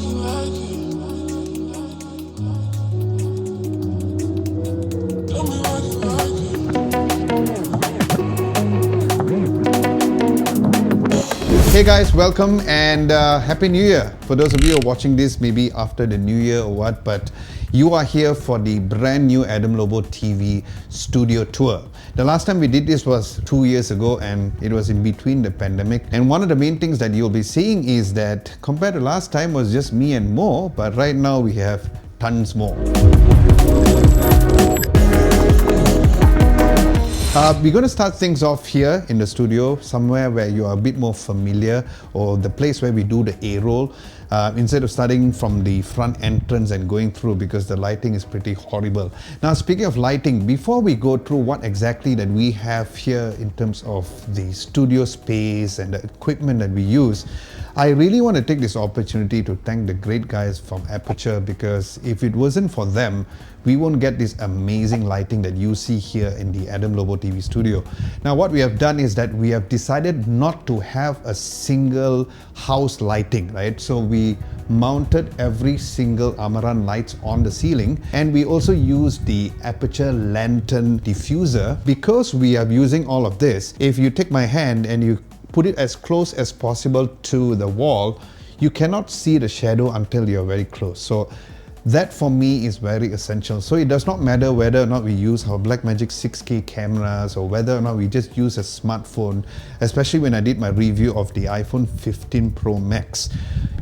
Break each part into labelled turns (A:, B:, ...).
A: Hey guys, welcome and Happy New Year. For those of you who are watching this maybe after the New Year or what, but you are here for the brand new Adam Lobo TV studio tour. The last time we did this was 2 years ago and it was in between the pandemic. And one of the main things that you'll be seeing is that compared to last time was just me and Mo, but right now we have tons more. We're going to start things off here in the studio, somewhere where you are a bit more familiar, or the place where we do the A-roll, instead of starting from the front entrance and going through, because the lighting is pretty horrible. Now, speaking of lighting, before we go through what exactly that we have here in terms of the studio space and the equipment that we use, I really want to take this opportunity to thank the great guys from Aputure, because if it wasn't for them, we won't get this amazing lighting that you see here in the Adam Lobo TV studio. Now, what we have done is that we have decided not to have a single house lighting, right? So we mounted every single Amaran lights on the ceiling, and we also used the Aputure lantern diffuser. Because we are using all of this, if you take my hand and you put it as close as possible to the wall, you cannot see the shadow until you're very close. So that for me is very essential. So it does not matter whether or not we use our Blackmagic 6K cameras or whether or not we just use a smartphone, especially when I did my review of the iPhone 15 Pro Max.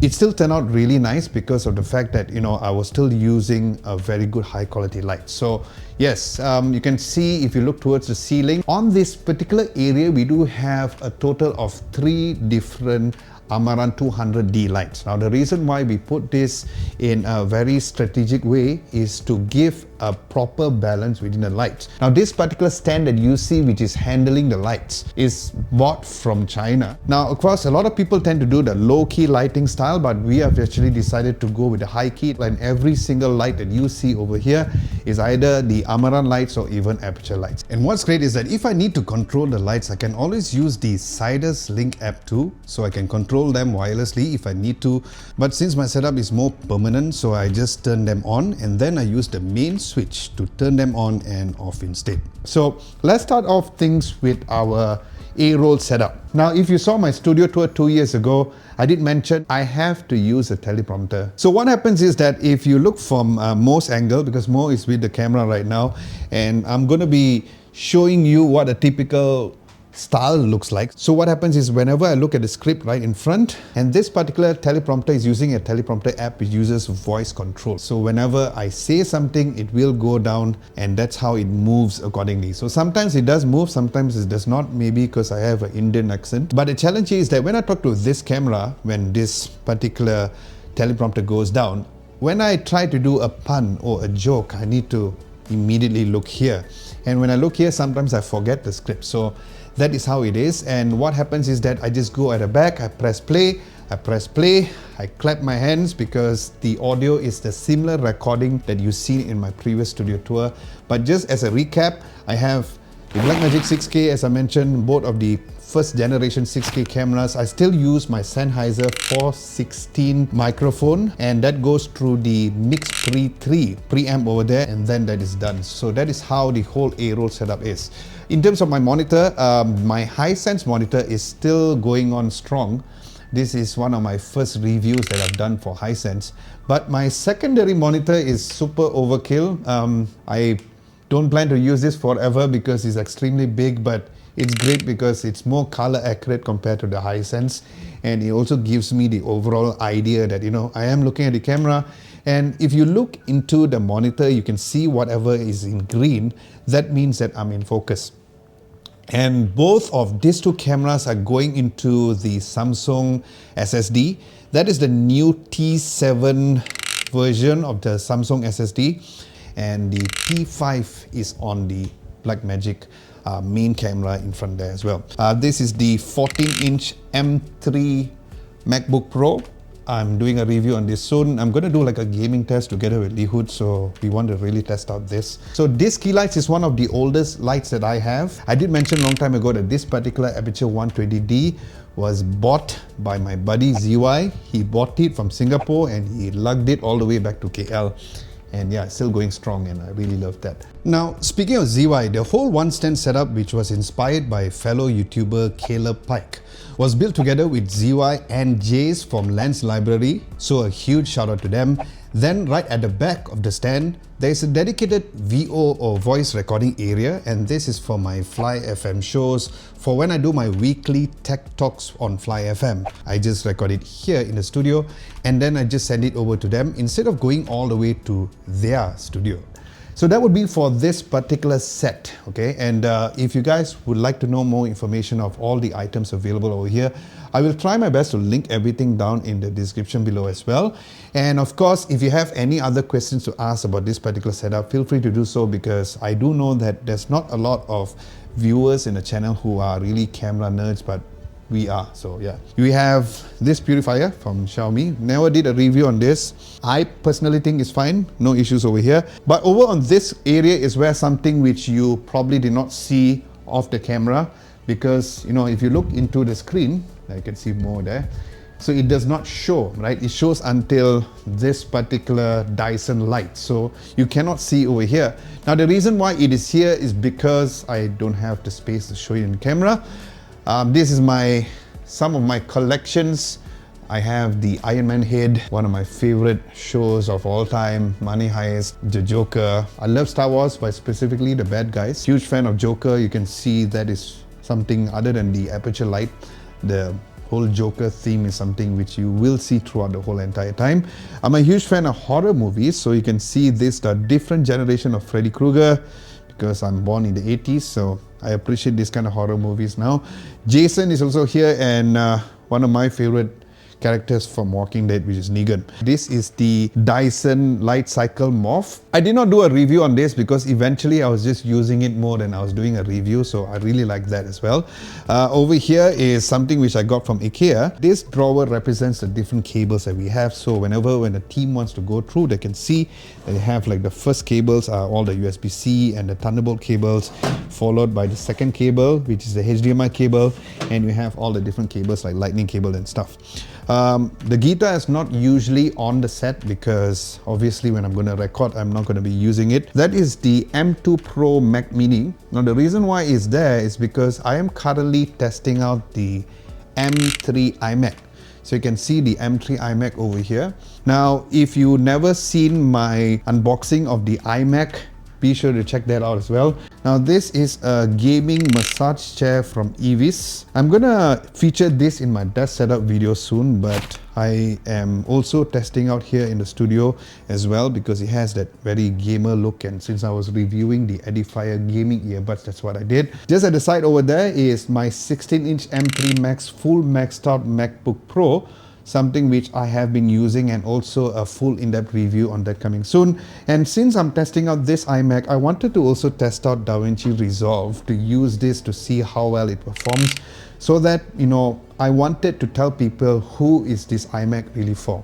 A: It still turned out really nice because of the fact that, you know, I was still using a very good high quality light. So yes, you can see if you look towards the ceiling, on this particular area, we do have a total of 3 different Amaran 200D lights. Now, the reason why we put this in a very strategic way is to give a proper balance within the lights. Now, this particular stand that you see, which is handling the lights, is bought from China. Now, of course, a lot of people tend to do the low-key lighting style, but we have actually decided to go with the high-key, and every single light that you see over here is either the Amaran lights or even Aputure lights. And what's great is that if I need to control the lights, I can always use the Sidus Link app too, so I can control them wirelessly if I need to. But since my setup is more permanent, so I just turn them on and then I use the main switch to turn them on and off instead. So let's start off things with our A-roll setup. Now, if you saw my studio tour 2 years ago, I did mention I have to use a teleprompter. So what happens is that if you look from Mo's angle, because Mo is with the camera right now, and I'm going to be showing you what a typical style looks like. So what happens is whenever I look at the script right in front, and this particular teleprompter is using a teleprompter app which uses voice control. So whenever I say something, it will go down, and that's how it moves accordingly. So sometimes it does move, sometimes it does not, maybe because I have an Indian accent. But the challenge is that when I talk to this camera, when this particular teleprompter goes down, when I try to do a pun or a joke, I need to immediately look here. And when I look here, sometimes I forget the script. So that is how it is. And what happens is that I just go at the back, I press play, I clap my hands, because the audio is the similar recording that you've seen in my previous studio tour. But just as a recap, I have the Blackmagic 6K, as I mentioned, both of the first generation 6K cameras. I still use my Sennheiser 416 microphone, and that goes through the Mix Pre 3 preamp over there, and then that is done. So that is how the whole A-roll setup is. In terms of my monitor, my Hisense monitor is still going on strong. This is one of my first reviews that I've done for Hisense. But my secondary monitor is super overkill. I don't plan to use this forever because it's extremely big, but it's great because it's more color accurate compared to the Hisense, and it also gives me the overall idea that, you know, I am looking at the camera, and if you look into the monitor, you can see whatever is in green. That means that I'm in focus. And both of these two cameras are going into the Samsung SSD. That is the new T7 version of the Samsung SSD, and the T5 is on the Blackmagic main camera in front there as well. This is the 14-inch M3 MacBook Pro. I'm doing a review on this soon. I'm going to do like a gaming test together with Lihood, so we want to really test out this. So this key lights is one of the oldest lights that I have. I did mention a long time ago that this particular Aputure 120D was bought by my buddy ZY. He bought it from Singapore and he lugged it all the way back to KL. And yeah, still going strong, and I really love that. Now, speaking of ZY, the whole one stand setup, which was inspired by fellow YouTuber Caleb Pike, was built together with ZY and Jace from Lens Library, so a huge shout out to them. Then right at the back of the stand, there is a dedicated VO or voice recording area, and this is for my Fly FM shows, for when I do my weekly tech talks on Fly FM. I just record it here in the studio and then I just send it over to them instead of going all the way to their studio. So that would be for this particular set, okay? And if you guys would like to know more information of all the items available over here, I will try my best to link everything down in the description below as well. And of course, if you have any other questions to ask about this particular setup, feel free to do so, because I do know that there's not a lot of viewers in the channel who are really camera nerds, but we are. So yeah, we have this purifier from Xiaomi. Never did a review on this. I personally think it's fine, no issues over here. But over on this area is where something which you probably did not see off the camera, because you know, if you look into the screen, I can see more there. So it does not show, right? It shows until this particular Dyson light. So you cannot see over here. Now the reason why it is here is because I don't have the space to show you in camera. This is some of my collections. I have the Iron Man head, one of my favorite shows of all time, Money Heist, the Joker. I love Star Wars, but specifically the bad guys. Huge fan of Joker. You can see that is something other than the Aputure light. The whole Joker theme is something which you will see throughout the whole entire time. I'm a huge fan of horror movies, so you can see this, the different generation of Freddy Krueger, because I'm born in the 80s, so I appreciate this kind of horror movies now. Jason is also here, and one of my favorite characters from Walking Dead, which is Negan. This is the Dyson Light Cycle Morph. I did not do a review on this because eventually I was just using it more than I was doing a review, so I really like that as well. Over here is something which I got from IKEA. This drawer represents the different cables that we have, so when the team wants to go through, they can see that they have like the first cables are all the USB-C and the Thunderbolt cables, followed by the second cable, which is the HDMI cable, and we have all the different cables like lightning cable and stuff. The guitar is not usually on the set because obviously when I'm going to record, I'm not going to be using it. That is the M2 Pro Mac Mini. Now the reason why it's there is because I am currently testing out the M3 iMac. So you can see the M3 iMac over here. Now, if you never seen my unboxing of the iMac, be sure to check that out as well. Now this is a gaming massage chair from Evis. I'm gonna feature this in my desk setup video soon, but I am also testing out here in the studio as well because it has that very gamer look, and since I was reviewing the Edifier gaming earbuds, that's what I did. Just at the side over there is my 16-inch M3 Max full maxed out MacBook Pro, something which I have been using, and also a full in-depth review on that coming soon. And since I'm testing out this iMac, I wanted to also test out DaVinci Resolve to use this to see how well it performs, so that, you know, I wanted to tell people who is this iMac really for.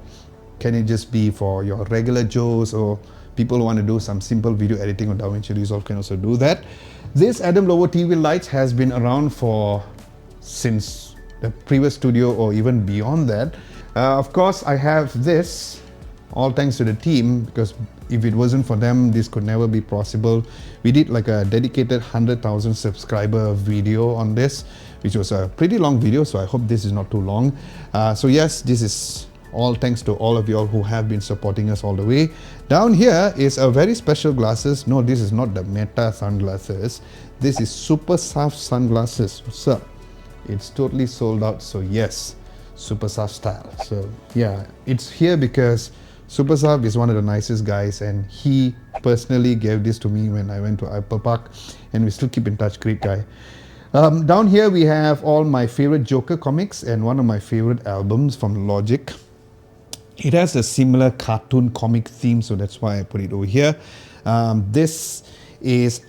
A: Can it just be for your regular Joes, or people who want to do some simple video editing on DaVinci Resolve can also do that. This Adam Lobo TV lights has been around since the previous studio or even beyond that. Of course, I have this, all thanks to the team, because if it wasn't for them, this could never be possible. We did like a dedicated 100,000 subscriber video on this, which was a pretty long video, so I hope this is not too long. So yes, this is all thanks to all of you all who have been supporting us all the way. Down here is a very special glasses. No, this is not the Meta sunglasses. This is Super Soft sunglasses. What's up? It's totally sold out, so yes, Super Soft style. So yeah, it's here because Super Soft is one of the nicest guys, and he personally gave this to me when I went to Apple Park, and we still keep in touch. Great guy. Down here we have all my favorite Joker comics and one of my favorite albums from Logic. It has a similar cartoon comic theme, so that's why I put it over here. This is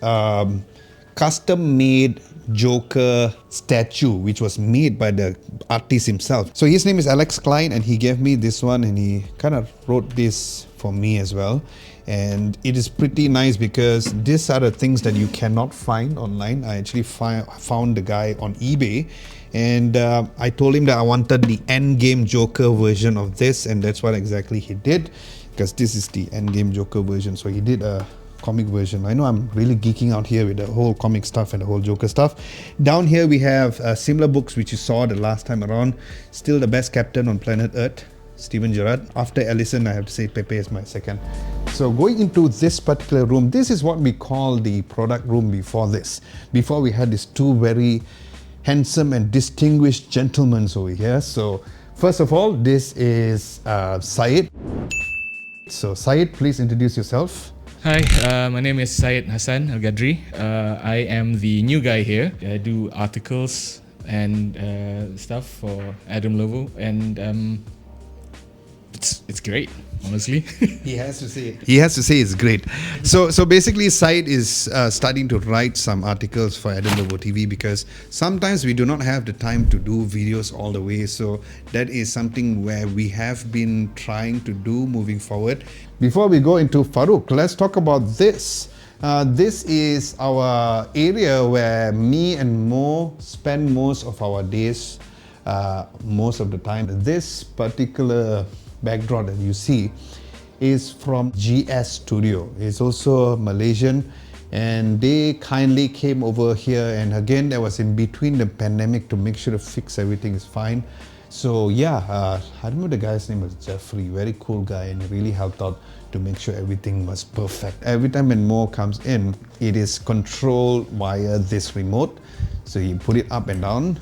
A: custom made Joker statue, which was made by the artist himself. So his name is Alex Klein, and he gave me this one, and he kind of wrote this for me as well. And it is pretty nice because these are the things that you cannot find online. I actually found the guy on eBay, and I told him that I wanted the endgame Joker version of this, and that's what exactly he did, because this is the endgame Joker version. So he did a comic version. I know I'm really geeking out here with the whole comic stuff and the whole Joker stuff. Down here we have similar books which you saw the last time around. Still the best captain on planet Earth, Steven Gerrard. After Ellison, I have to say Pepe is my second. So going into this particular room, this is what we call the product room before this. Before we had these two very handsome and distinguished gentlemen over here. So first of all, this is Syed. So Syed, please introduce yourself.
B: Hi, my name is Syed Hassan Al Gadri. I am the new guy here. I do articles and stuff for Adam Lobo, and it's great, honestly.
A: He has to say it. He has to say it's great. So basically, Syed is starting to write some articles for Adam Lobo TV, because sometimes we do not have the time to do videos all the way. So that is something where we have been trying to do moving forward. Before we go into Faruk, let's talk about this. This is our area where me and Mo spend most of our days, most of the time. This particular backdrop that you see is from GS Studio. It's also Malaysian, and they kindly came over here, and again that was in between the pandemic to make sure to fix everything is fine. So yeah, I remember the guy's name was Jeffrey, very cool guy, and he really helped out to make sure everything was perfect. Every time when Mo comes in, it is controlled via this remote, so you put it up and down.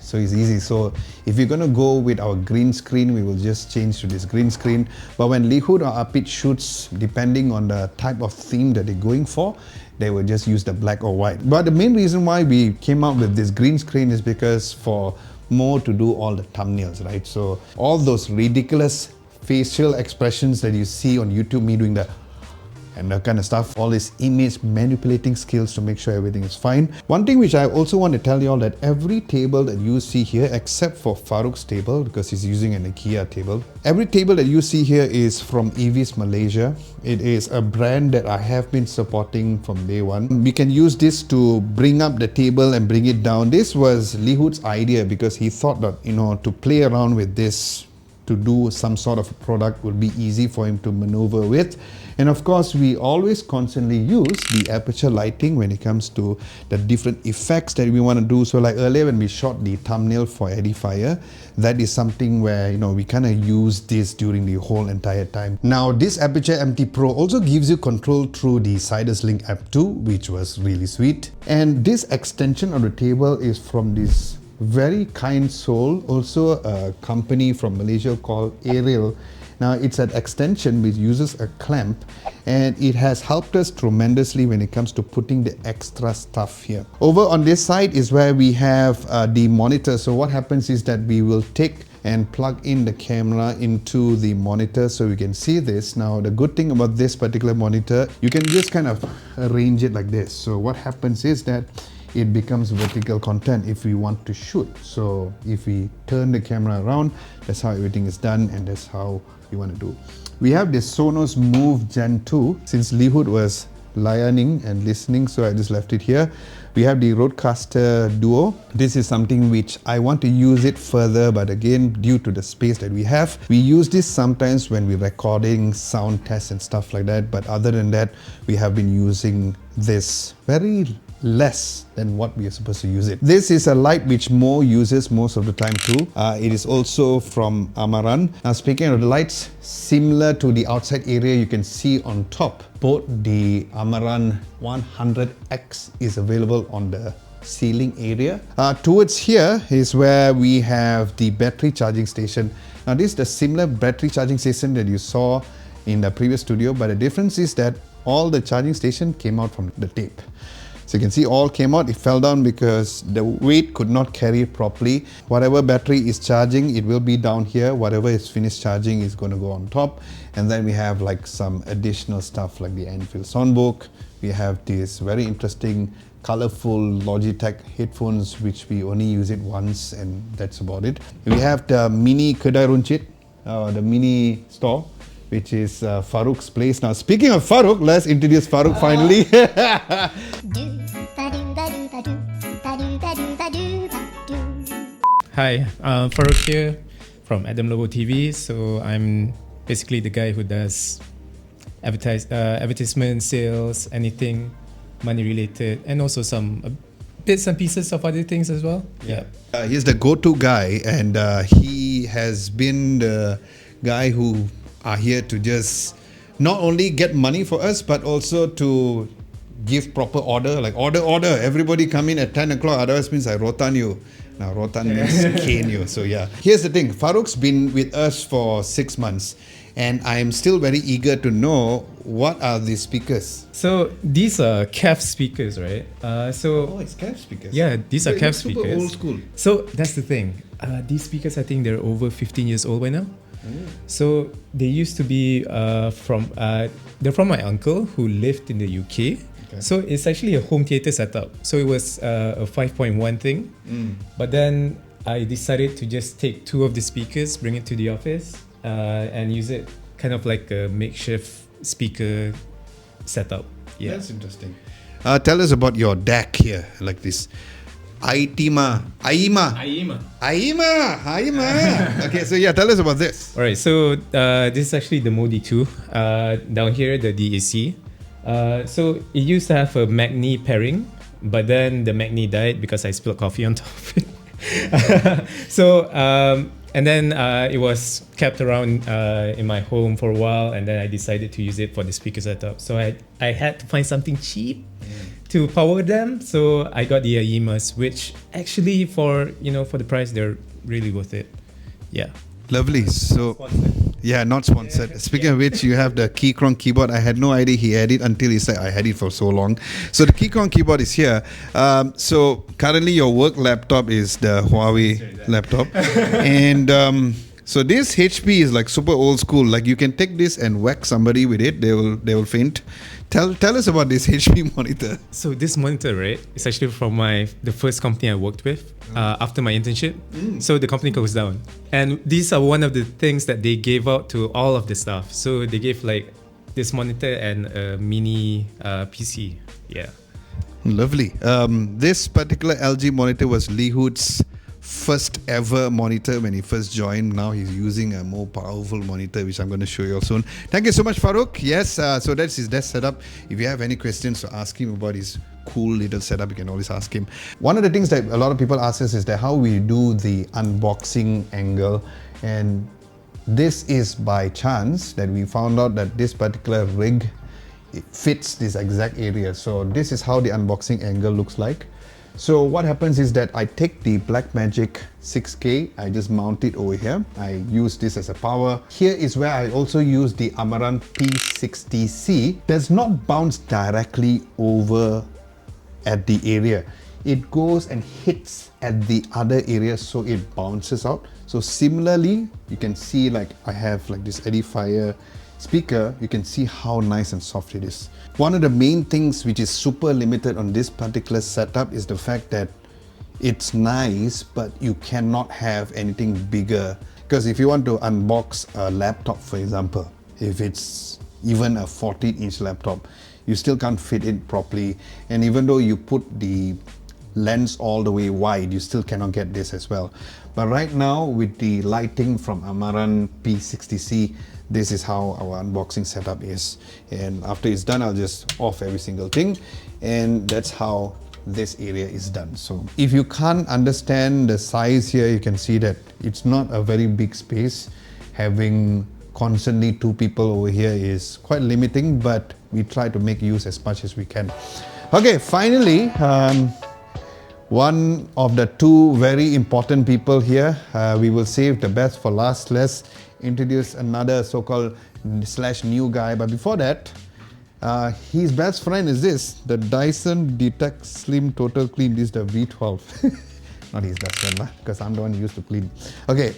A: So it's easy. So if you're going to go with our green screen, we will just change to this green screen. But when Lihud or Apit shoots, depending on the type of theme that they're going for, they will just use the black or white. But the main reason why we came out with this green screen is because for Mo to do all the thumbnails, right? So all those ridiculous facial expressions that you see on YouTube, me doing that and that kind of stuff, all these image manipulating skills to make sure everything is fine. One thing which I also want to tell you all, that every table that you see here, except for Faruk's table, because he's using an IKEA table, every table that you see here is from Evis Malaysia. It is a brand that I have been supporting from day one. We can use this to bring up the table and bring it down. This was Lihud's idea, because he thought that, you know, to play around with this, to do some sort of a product would be easy for him to maneuver with. And of course, we always constantly use the Aputure lighting when it comes to the different effects that we want to do. So like earlier when we shot the thumbnail for Edifier, that is something where, you know, we kind of use this during the whole entire time. Now this Aputure MT Pro also gives you control through the Sidus Link app too, which was really sweet. And this extension of the table is from this very kind soul, also a company from Malaysia called Ariel. Now it's an extension which uses a clamp, and it has helped us tremendously when it comes to putting the extra stuff here. Over on this side is where we have the monitor. So what happens is that we will take and plug in the camera into the monitor so we can see this. Now the good thing about this particular monitor, you can just kind of arrange it like this. So what happens is that it becomes vertical content if we want to shoot. So if we turn the camera around, that's how everything is done, and that's how we want to do. We have this Sonos Move Gen 2. Since Lihud was listening and listening, so I just left it here. We have the Rodecaster Duo. This is something which I want to use it further, but again, due to the space that we have, we use this sometimes when we're recording sound tests and stuff like that. But other than that, we have been using this very less than what we are supposed to use it. This is a light which Mo uses most of the time too. It is also from Amaran. Now speaking of the lights, similar to the outside area, you can see on top, both the Amaran 100X is available on the ceiling area. Towards here is where we have the battery charging station. Now this is the similar battery charging station that you saw in the previous studio, but the difference is that all the charging station came out from the tape. So you can see all came out, it fell down because the weight could not carry it properly. Whatever battery is charging, it will be down here. Whatever is finished charging is going to go on top. And then we have like some additional stuff like the Enfield Soundbook. We have this very interesting colorful Logitech headphones, which we only use it once, and that's about it. We have the mini Kedai Runcit, the mini store, which is Faruk's place. Now, speaking of Faruk, let's introduce Faruk finally.
C: Hi, Faruk here from Adam Lobo TV. So I'm basically the guy who does advertisement, sales, anything money related, and also some bits and pieces of other things as well. Yeah.
A: He's the go-to guy, and he has been the guy who are here to just not only get money for us, but also to give proper order, like order, everybody come in at 10 o'clock, otherwise means I rotan you. Now rotan means cane you. So yeah, here's the thing, Faruk's been with us for 6 months, and I'm still very eager to know what are these speakers.
C: So these are CAF speakers, right?
A: Oh, it's CAF speakers.
C: Yeah, these are CAF
A: super
C: speakers.
A: old school.
C: So that's the thing. These speakers, I think they're over 15 years old by now. So they used to be they're from my uncle who lived in the UK. Okay. So it's actually a home theater setup. So it was a 5.1 thing. But then I decided to just take 2 of the speakers, bring it to the office, and use it kind of like a makeshift speaker setup. Yeah,
A: that's interesting. Tell us about your deck here, like this. Aima. Okay, so yeah, tell us about this.
C: All right, so this is actually the Modi 2. Down here, the DAC. So it used to have a Magni pairing, but then the Magni died because I spilled coffee on top of it. So and then it was kept around in my home for a while, and then I decided to use it for the speaker setup. So I had to find something cheap to power them, so I got the Aimas, which actually for the price they're really worth it. Yeah.
A: Lovely. So yeah, not sponsored. Speaking of which, you have the Keychron keyboard. I had no idea he had it until he said I had it for so long. So the Keychron keyboard is here. So currently your work laptop is the Huawei laptop, and so this HP is like super old school. Like you can take this and whack somebody with it, they will faint. Tell us about this HP monitor.
C: So this monitor, right, is actually from the first company I worked with after my internship. So the company closed down, and these are one of the things that they gave out to all of the staff. So they gave like this monitor and a mini PC. Yeah.
A: Lovely. This particular LG monitor was Lee Hood's first ever monitor when he first joined. Now he's using a more powerful monitor, which I'm going to show you all soon. Thank you so much, Faruk. Yes, so that's his desk setup. If you have any questions to ask him about his cool little setup, you can always ask him. One of the things that a lot of people ask us is that how we do the unboxing angle, and this is by chance that we found out that this particular rig, it fits this exact area. So this is how the unboxing angle looks like. So what happens is that I take the Blackmagic 6K, I just mount it over here. I use this as a power. Here is where I also use the Amaran P60C. Does not bounce directly over at the area. It goes and hits at the other area, so it bounces out. So similarly, you can see like I have like this Edifier speaker, you can see how nice and soft it is. One of the main things which is super limited on this particular setup is the fact that it's nice, but you cannot have anything bigger. Because if you want to unbox a laptop, for example, if it's even a 14-inch laptop, you still can't fit it properly. And even though you put the lens all the way wide, you still cannot get this as well. But right now, with the lighting from Amaran P60C, this is how our unboxing setup is. And after it's done, I'll just off every single thing, and that's how this area is done. So if you can't understand the size here, you can see that it's not a very big space. Having constantly 2 people over here is quite limiting, but we try to make use as much as we can. Okay, finally, one of the 2 very important people here, we will save the best for last. Let's introduce another so-called / new guy. But before that, his best friend is this, the Dyson Detect Slim Total Clean. This is the V12. Not his best friend, because I'm the one who used to clean. Okay,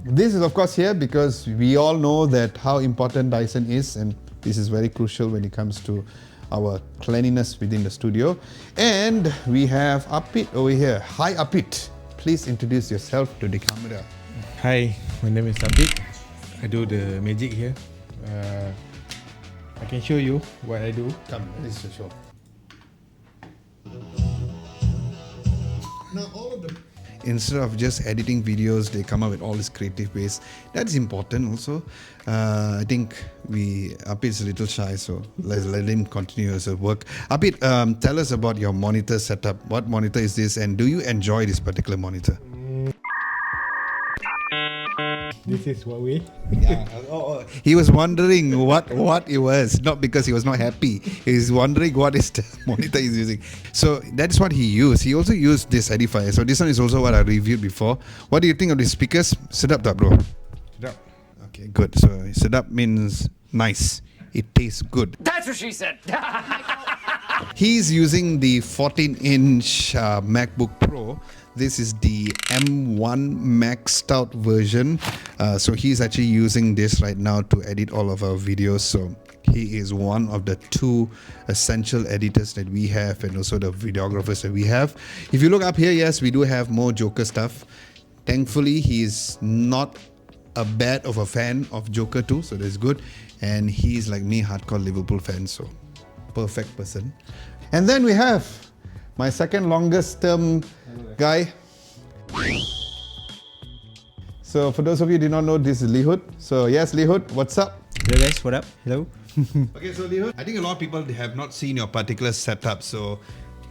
A: this is of course here because we all know that how important Dyson is, and this is very crucial when it comes to our cleanliness within the studio. And we have Apit over here. Hi Apit, please introduce yourself to the camera.
D: Hi, my name is Abid. I do the magic here. I can show you what I do.
A: Come, this is the show. Now all of them, instead of just editing videos, they come up with all these creative ways. That's important also. I think Apit's a little shy, so let's let him continue his work. Apit, tell us about your monitor setup. What monitor is this, and do you enjoy this particular monitor?
D: This is Huawei.
A: Yeah. He was wondering what it was, not because he was not happy. He's wondering what is the monitor he's using. So that's what he used. He also used this edifier. So this one is also what I reviewed before. What do you think of the speakers? Sedap tak, bro?
D: Sedap.
A: Okay, good. So sedap means nice. It tastes good.
E: That's what she said.
A: He's using the 14-inch MacBook Pro. This is the M1 maxed out version. So he's actually using this right now to edit all of our videos. So he is one of the two essential editors that we have, and also the videographers that we have. If you look up here, yes, we do have more Joker stuff. Thankfully, he's not a bad of a fan of Joker too, so that's good. And he's like me, hardcore Liverpool fan, so perfect person. And then we have my second longest term guy. So for those of you who do not know, this is Lihut. So yes, Lihut, what's up?
F: Hello guys, what up? Hello.
A: Okay, so Lihut, I think a lot of people have not seen your particular setup. So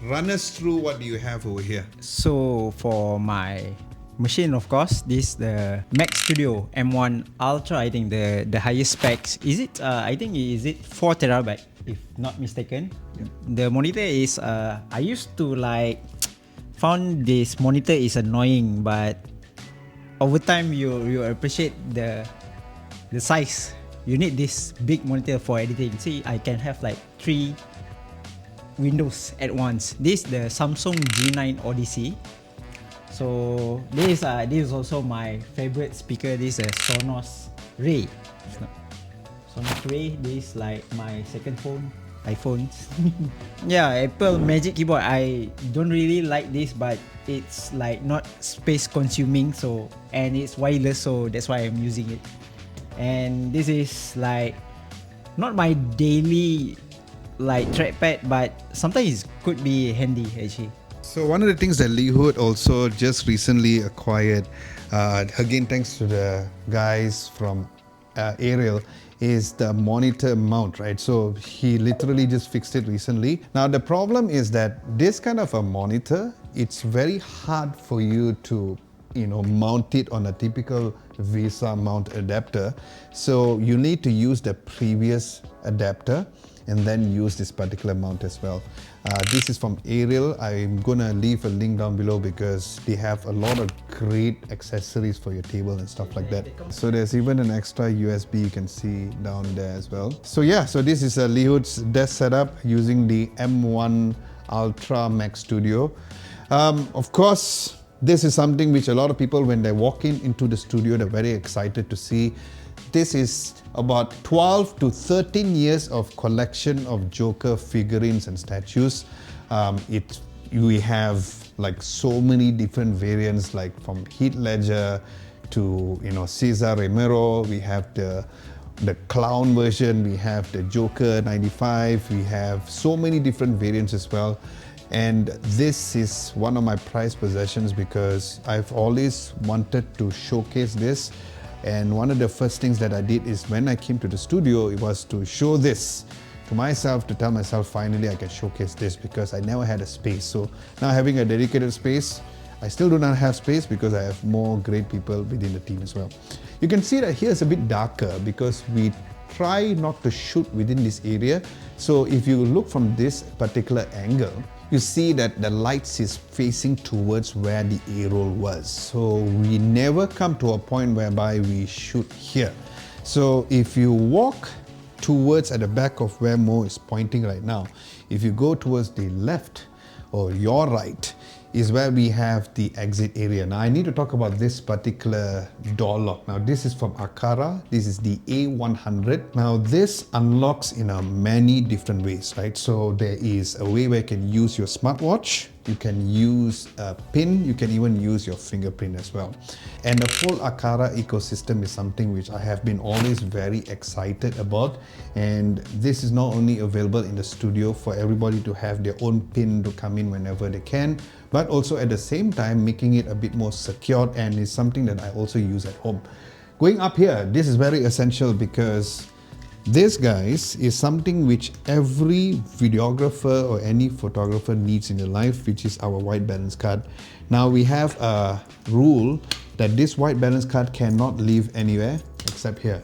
A: run us through what do you have over here.
F: So for my machine, of course, this the Mac Studio M1 Ultra. I think the highest specs. Is it? I think is it 4 terabyte, if not mistaken. Yeah. The monitor is. I used to found this monitor is annoying, but over time you appreciate the size. You need this big monitor for editing. See, I can have 3 windows at once. This the Samsung G9 Odyssey. So this is also my favorite speaker. This is a Sonos Ray. Sonos Ray. This is like my second phone. iPhones. Yeah, Apple Magic Keyboard. I don't really like this, but it's not space consuming. So, and it's wireless, so that's why I'm using it. And this is not my daily trackpad, but sometimes it could be handy actually.
A: So one of the things that Lihut also just recently acquired, again thanks to the guys from Ariel, is the monitor mount, right? So he literally just fixed it recently. Now the problem is that this kind of a monitor, it's very hard for you to mount it on a typical VESA mount adapter. So you need to use the previous adapter and then use this particular mount as well. This is from Ariel. I'm gonna leave a link down below because they have a lot of great accessories for your table and stuff like that. So there's even an extra USB you can see down there as well. So yeah, so this is a Lihut's desk setup using the M1 Ultra Mac Studio. Of course, this is something which a lot of people, when they walk into the studio, they're very excited to see. This is about 12 to 13 years of collection of Joker figurines and statues. We have so many different variants, from Heath Ledger to Cesar Romero. We have the clown version. We have the Joker 95. We have so many different variants as well. And this is one of my prized possessions because I've always wanted to showcase this. And one of the first things that I did is when I came to the studio, it was to show this to myself, to tell myself finally I can showcase this, because I never had a space. So now having a dedicated space, I still do not have space because I have more great people within the team as well. You can see that here is a bit darker because we try not to shoot within this area. So if you look from this particular angle, you see that the lights is facing towards where the A-roll was. So we never come to a point whereby we shoot here. So if you walk towards at the back of where Mo is pointing right now, if you go towards the left or your right, is where we have the exit area. Now I need to talk about this particular door lock. Now this is from Akara. This is the A100. Now this unlocks in many different ways, right? So there is a way where you can use your smartwatch, you can use a pin, you can even use your fingerprint as well. And the whole Akara ecosystem is something which I have been always very excited about. And this is not only available in the studio for everybody to have their own pin to come in whenever they can, but also at the same time making it a bit more secured, and is something that I also use at home. Going up here, this is very essential because this, guys, is something which every videographer or any photographer needs in their life, which is our white balance card. Now we have a rule that this white balance card cannot leave anywhere except here.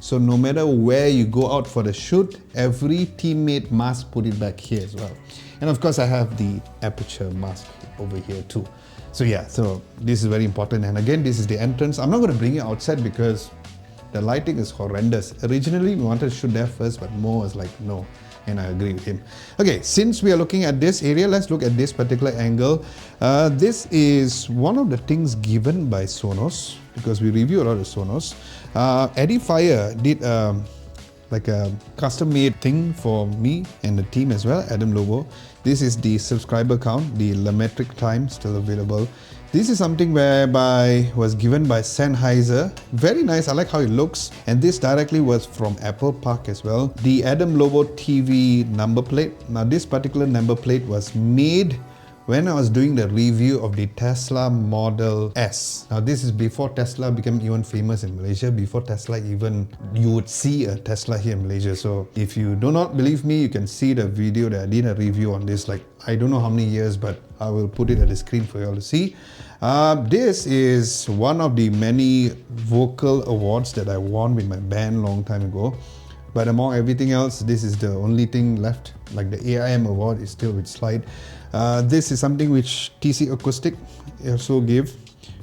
A: So no matter where you go out for the shoot, every teammate must put it back here as well. And of course I have the Aputure mask over here too. So yeah, so this is very important. And again, this is the entrance. I'm not going to bring it outside because the lighting is horrendous. Originally, we wanted to shoot there first, but Mo was like, no. And I agree with him. Okay, since we are looking at this area, let's look at this particular angle. This is one of the things given by Sonos, because we review a lot of Sonos. Eddie Fire did like a custom-made thing for me and the team as well, Adam Lobo. This is the subscriber count, the metric time still available. This is something whereby was given by Sennheiser. Very nice, I like how it looks. And this directly was from Apple Park as well. The Adam Lobo TV number plate. Now this particular number plate was made when I was doing the review of the Tesla Model S. Now this is before Tesla became even famous in Malaysia, before Tesla even you would see a Tesla here in Malaysia. So if you do not believe me, you can see the video that I did a review on this, like I don't know how many years, but I will put it at the screen for you all to see. This is one of the many vocal awards that I won with my band long time ago. But among everything else, this is the only thing left. Like the AIM award is still with slide. This is something which TC Acoustic also gave.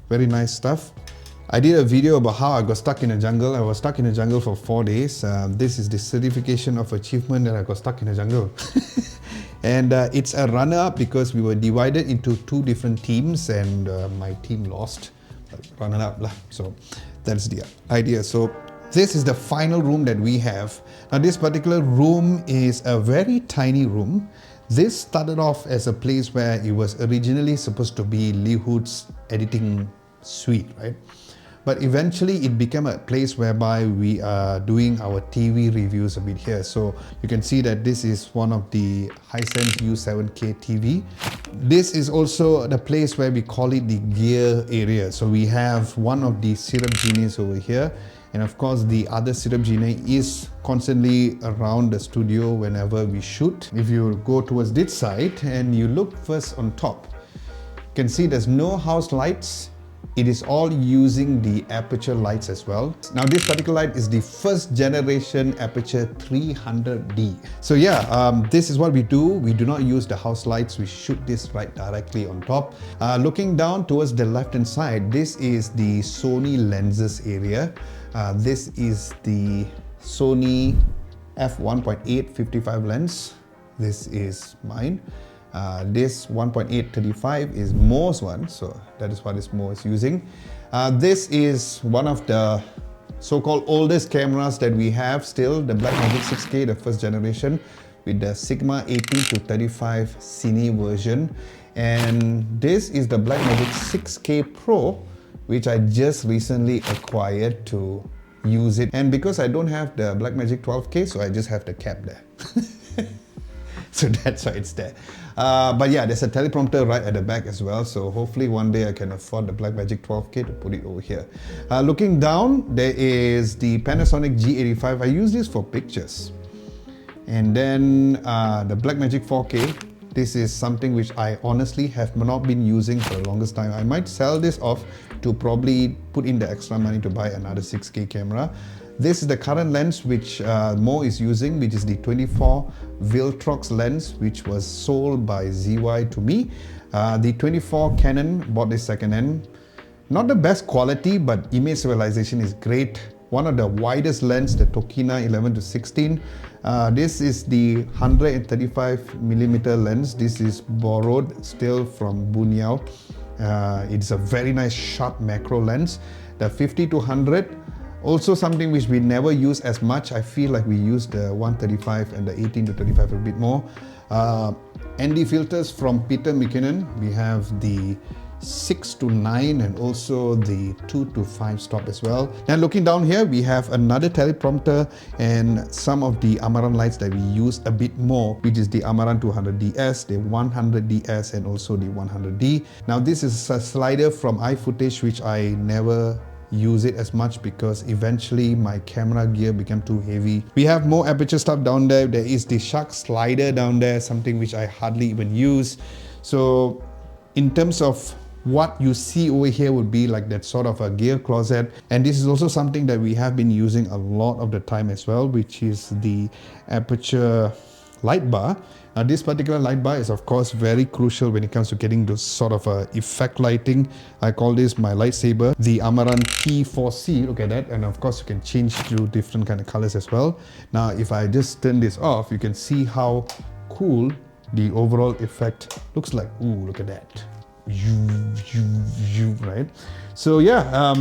A: Very nice stuff. I did a video about how I got stuck in the jungle. I was stuck in the jungle for 4 days. This is the certification of achievement that I got stuck in the jungle. And it's a runner-up because we were divided into 2 different teams, and my team lost. Runner-up lah. So that's the idea. So this is the final room that we have. Now this particular room is a very tiny room. This started off as a place where it was originally supposed to be Lee Hood's editing suite, right? But eventually it became a place whereby we are doing our TV reviews a bit here. So you can see that this is one of the Hisense U7K TV. This is also the place where we call it the gear area. So we have one of the syrup genies over here. And of course, the other syrup genie is constantly around the studio whenever we shoot. If you go towards this side and you look first on top, you can see there's no house lights. It is all using the Aputure lights as well. Now this particular light is the first generation Aputure 300D. So yeah, this is what we do. We do not use the house lights. We shoot this right directly on top. Looking down towards the left hand side, this is the Sony lenses area. This is the Sony f1.8 55 lens. This is mine. This 1.8 35 is Mo's one, so that is what Mo is using. This is one of the so-called oldest cameras that we have still, the Blackmagic 6K, the first generation, with the Sigma 18 to 35 Cine version. And this is the Blackmagic 6K Pro, which I just recently acquired to use it. And because I don't have the Blackmagic 12K, so I just have the cap there. So that's why it's there. But yeah, there's a teleprompter right at the back as well. So hopefully one day I can afford the Blackmagic 12K to put it over here. Looking down, there is the Panasonic G85. I use this for pictures. And then the Blackmagic 4K. This is something which I honestly have not been using for the longest time. I might sell this off to probably put in the extra money to buy another 6K camera. This is the current lens which Mo is using, which is the 24 Viltrox lens, which was sold by ZY to me. The 24 Canon, bought this second hand. Not the best quality, but image stabilization is great. one of the widest lens, the Tokina 11-16. This is the 135mm lens. This is borrowed still from Bunyao. It's a very nice sharp macro lens. The 50-100, also something which we never use as much. I feel like we use the 135 and the 18-35 a bit more. ND filters from Peter McKinnon. We have the 6-9 and also the 2-5 stop as well. And looking down here, we have another teleprompter and some of the Amaran lights that we use a bit more, which is the Amaran 200DS, the 100DS and also the 100D. Now this is a slider from iFootage, which I never use it as much because eventually my camera gear became too heavy. We have more Aputure stuff down there. There is the Shark slider down there, something which I hardly even use. So in terms of what you see over here would be like that sort of a gear closet, and this is also something that we have been using a lot of the time as well, which is the Aputure light bar. Now this particular light bar is of course very crucial when it comes to getting those sort of effect lighting. I call this my lightsaber, the Amaran P4C. Look at that, and of course you can change to different kind of colors as well. Now if I just turn this off, you can see how cool the overall effect looks like. Ooh, look at that. Right? So yeah,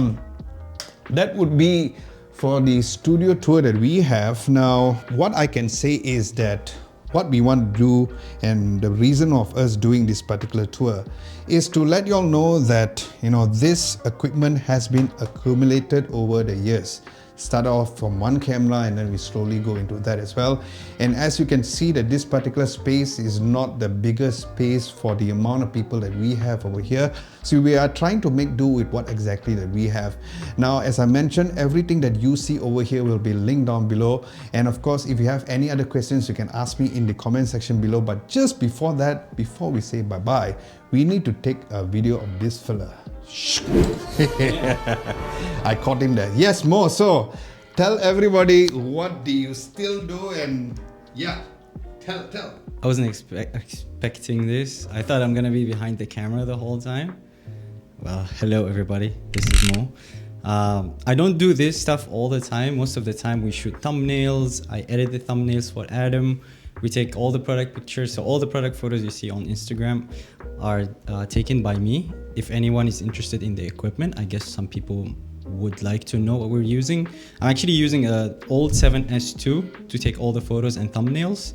A: that would be for the studio tour that we have. Now what I can say is that what we want to do, and the reason of us doing this particular tour, is to let you all know that this equipment has been accumulated over the years. Start off from one camera and then we slowly go into that as well. And as you can see that this particular space is not the biggest space for the amount of people that we have over here. So we are trying to make do with what exactly that we have. Now, as I mentioned, everything that you see over here will be linked down below. And of course, if you have any other questions, you can ask me in the comment section below. But just before that, before we say bye-bye, we need to take a video of this fella. I caught him there. Yes, Mo. So tell everybody, what do you still do? And yeah, tell.
E: I wasn't expecting this. I thought I'm gonna be behind the camera the whole time. Well, hello everybody. This is Mo. I don't do this stuff all the time. Most of the time we shoot thumbnails. I edit the thumbnails for Adam. We take all the product pictures. So all the product photos you see on Instagram are taken by me. If anyone is interested in the equipment, I guess some people would like to know what we're using. I'm actually using an old 7S2 to take all the photos and thumbnails.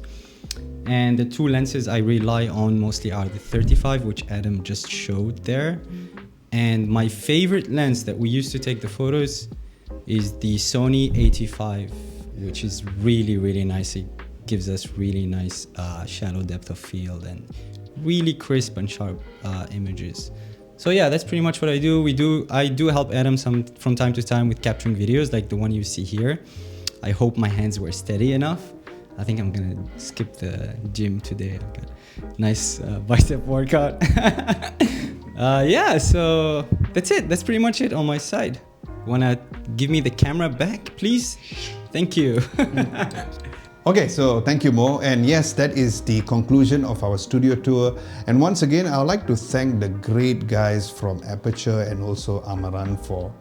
E: And the two lenses I rely on mostly are the 35, which Adam just showed there. And my favorite lens that we use to take the photos is the Sony 85, which is really, really nice. It gives us really nice shallow depth of field and really crisp and sharp images. So yeah, that's pretty much what I do. I do help Adam from time to time with capturing videos like the one you see here. I hope my hands were steady enough. I think I'm gonna skip the gym today. I've got a nice bicep workout. Yeah, so that's it. That's pretty much it on my side. Wanna give me the camera back, please? Thank you.
A: Okay, so thank you, Mo. And yes, that is the conclusion of our studio tour. And once again, I would like to thank the great guys from Aputure and also Amaran for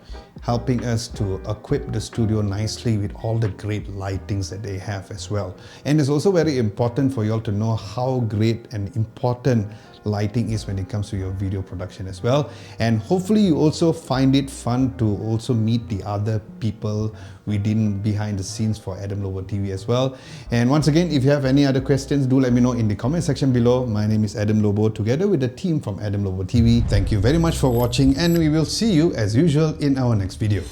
A: helping us to equip the studio nicely with all the great lightings that they have as well. And it's also very important for you all to know how great and important lighting is when it comes to your video production as well. And hopefully you also find it fun to also meet the other people behind the scenes for Adam Lobo TV as well. And once again, if you have any other questions, do let me know in the comment section below. My name is Adam Lobo, together with the team from Adam Lobo TV. Thank you very much for watching, and we will see you as usual in our next video.